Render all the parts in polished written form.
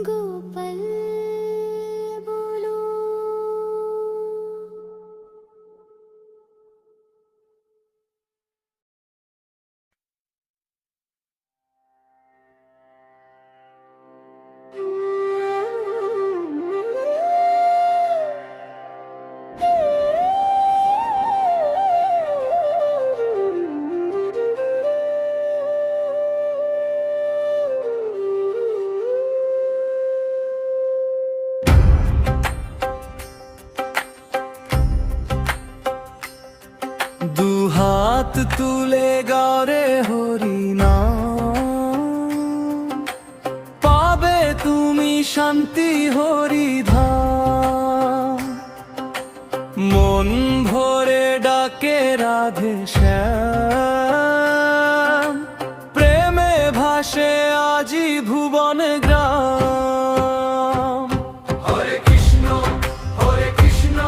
গোপাল বলো। দুহাত তুলে গারে হরিনাম, পাবে তুমি শান্তি হরিধাম। মন ভরে ডাকে রাধে শ্যাম, প্রেমে ভাসে আজি ভুবন গ্রাম। হরে কৃষ্ণ হরে কৃষ্ণ,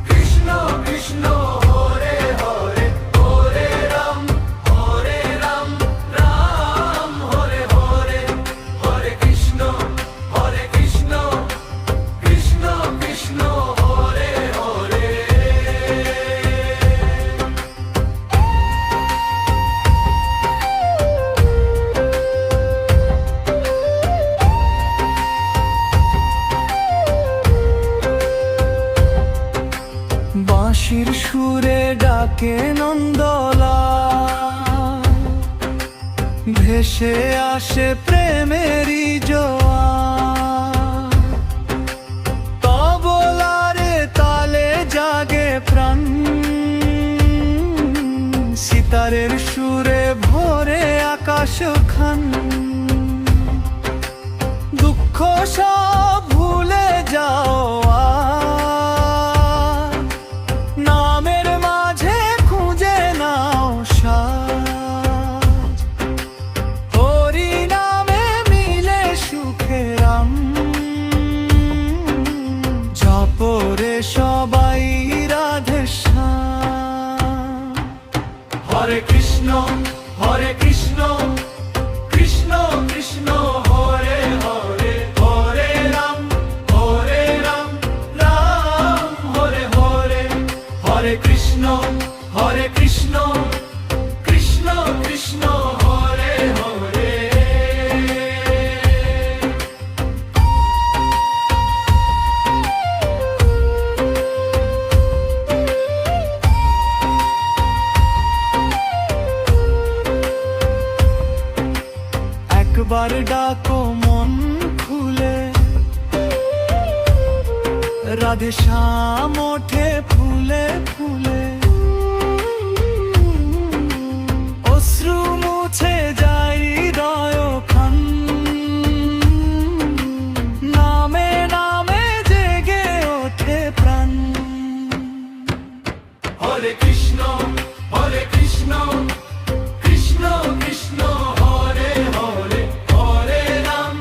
কৃষ্ণ কৃষ্ণ হরে হরে, হরে রাম রাম হরে হরে। হরে কৃষ্ণ কৃষ্ণ কৃষ্ণ হরে হরে। বাঁশির সুরে ডাকে নন্দলাল, ভেসে আসে প্রেমেরই জোয়ার। তবলারে তালে জাগে প্রাণ, সিতারের সুরে ভরে আকাশ খান। দুঃখ সব ভুলে যাও আর, নামের মাঝে খুঁজে নাও সাজ। হরি নামে মিলে সুখে রাম, জপরে সবাই রাধে শ্যাম। হরে কৃষ্ণ কৃষ্ণ কৃষ্ণ হরে হরে। হরে রাম রাম হরে হরে। হরে কৃষ্ণ কৃষ্ণ কৃষ্ণ হরে হরে। একবার ডাকো মন খুলে, রাধে শ্যাম ওঠে ফুলে ফুলে। অশ্রু মুছে যায় হৃদয় খান, নামে নামে জেগে ওঠে প্রাণ। হরে কৃষ্ণ কৃষ্ণ কৃষ্ণ হরে হরে। হরে রাম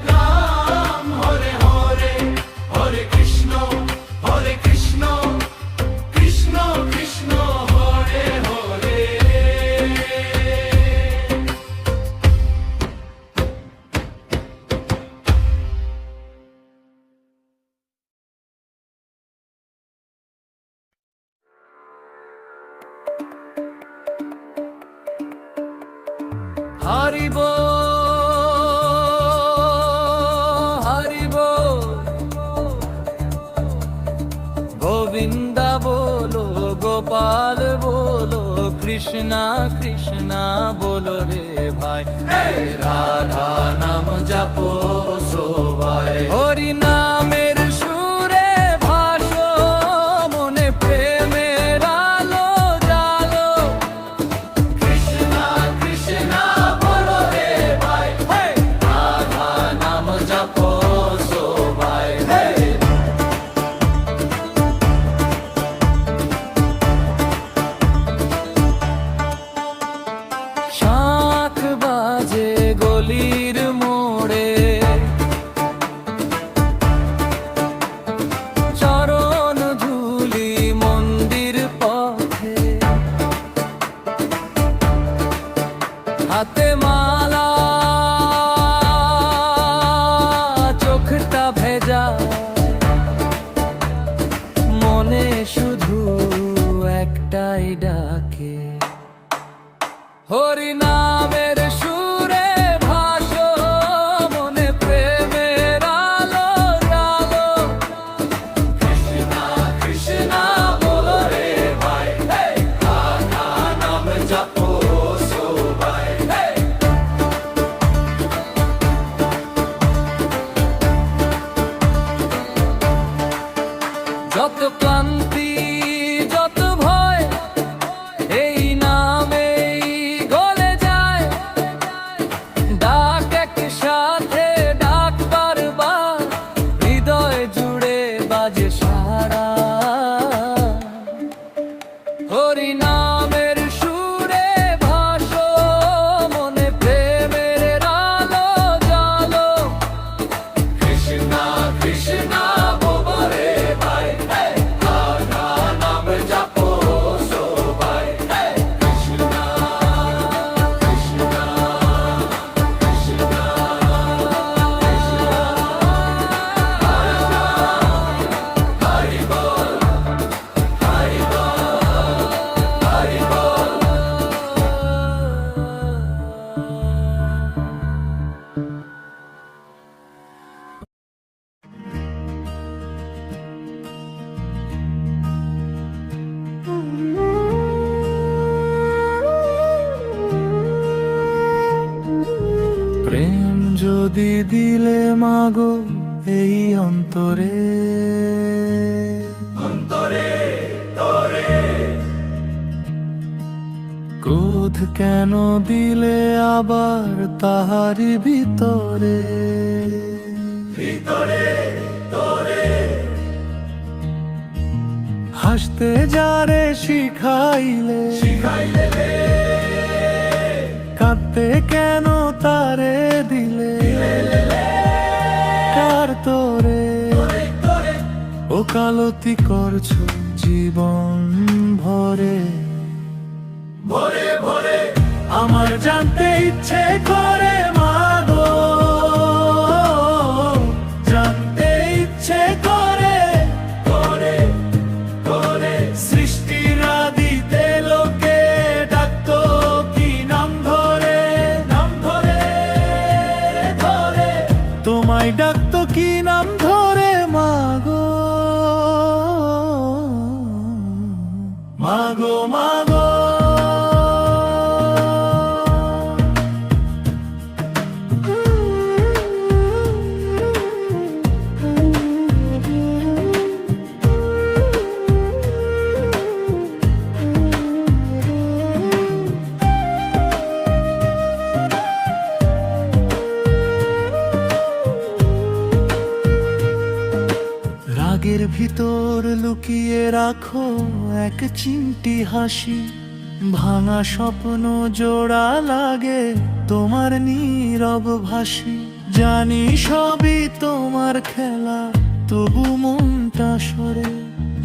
রাম হরে হরে। হরে কৃষ্ণ কৃষ্ণ কৃষ্ণ হরে হরে। হরি বল গোবিন্দা বলো, গোপাল বলো, কৃষ্ণা কৃষ্ণা বলো রে ভাই। রাধা নাম জপো সবাই, হরি নামের সুরে ভাসো, মনে প্রেমের আলো জালো। কৃষ্ণা কৃষ্ণা বলো রে ভাই, রাধা নাম জপো সবাই। শাঁখ বাজে গলির মোড়ে, হাতে মালা, চোখটা ভেজা, মনে শুধু একটাই ডাকে, হরি নামের সুরে ভাসো, মনে প্রেমের আলো জালো। কৃষ্ণা কৃষ্ণা বলো রে ভাই, রাধা নাম জপো সবাই। যত ক্লান্তি যত ভয় এই নামেই গলে যায়, ডাক একসাথে ডাক বারবার, হৃদয় জুড়ে বাজে সারা। হরি নামের সুরে ভাসো, মনে প্রেমের আলো জালো। কৃষ্ণা কৃষ্ণা বলো রে ভাই, রাধা নাম জপো সবাই। কৃষ্ণা কৃষ্ণা কৃষ্ণা হরি বল, হরি বল, হরি বল। প্রেম যদি দিলে মাগো এই অন্তরে, অন্তরে তোরে, ক্রোধ কেন দিলে আবার তাহারি ভিতরে, ভিতরে তোরে, হাসতে যারে শিখাইলে, শিখাইলে কাঁদতে কেন তারে দিলে, কার তোরে ওকালতি করছো জীবন ভরে, ভরে ভরে। আমার জানতে ইচ্ছে করে মাগো, জানতে ইচ্ছে করে, করে করে। সৃষ্টির আদিতে লোকে ডাকতো কি নাম ধরে, নাম ধরে ধরে। তোমায় ডাকতো কি নাম ধরে মাগো, মাগো মাগো। রাগের ভিতর লুকিয়ে রাখো এক চিমটি হাসি, ভাঙা স্বপ্ন জোড়া লাগে তোমার নীরব ভাসি। জানি সবই তোমার খেলা, তবু মনটা সরে,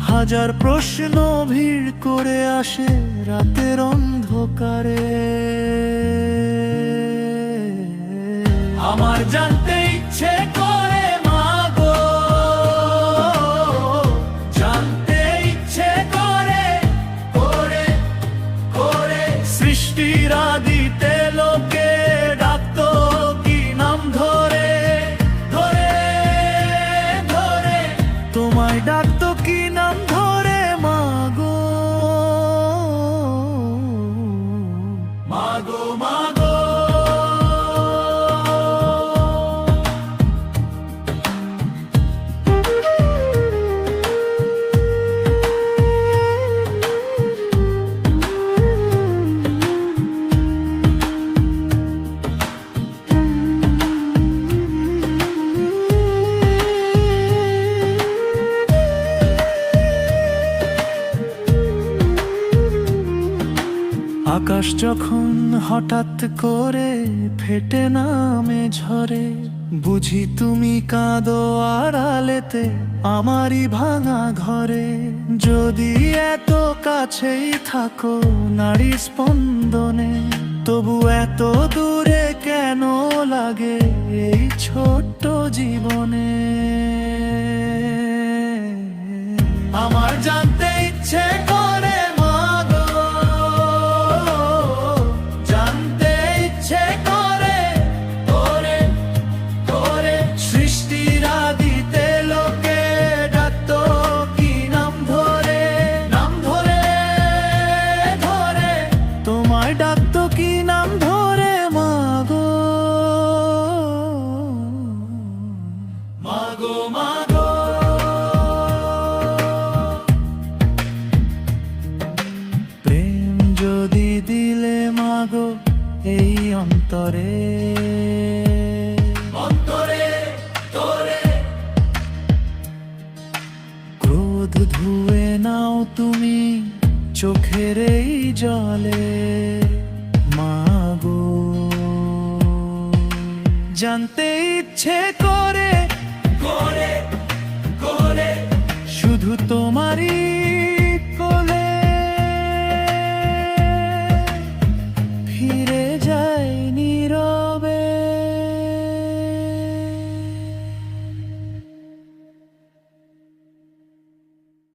হাজার প্রশ্ন ভিড় করে আসে রাতের অন্ধকারে। আমার জানতে ইচ্ছে করে মাগো, জানতে ইচ্ছে করে, করে করে। সৃষ্টির আদিতে লোকে ডাকতো কি নাম ধরে, ধরে ধরে। তোমায় ডাকতো কি নাম ধরে মাগো, মাগো মাগো। আকাশ যখন হঠাৎ করে ফেটে নামে ঝরে, বুঝি তুমি কাঁদো আড়ালেতে আমারই ভাঙা ঘরে। যদি এত কাছেই থাকো নারী স্পন্দনে, তবু এত দূরে কেন লাগে এই ছোট্ট জীবনে? আমার জানতে ইচ্ছে করে মাগো, জানতে ইচ্ছে করে তোরে তোরে। সৃষ্টির আদিতে লোকে ডাকতো কি নাম ধরে, নাম ধরে ধরে। তোমায় ডাকতো কি নাম ধরে মাগো, মাগো মাগো। প্রেম যদি দিলে মাগো এই অন্তরে, অন্তরে তোরে। ক্রোধ ধুয়ে নাও তুমি চোখের এই জলে মাগো। জানতে ইচ্ছে করে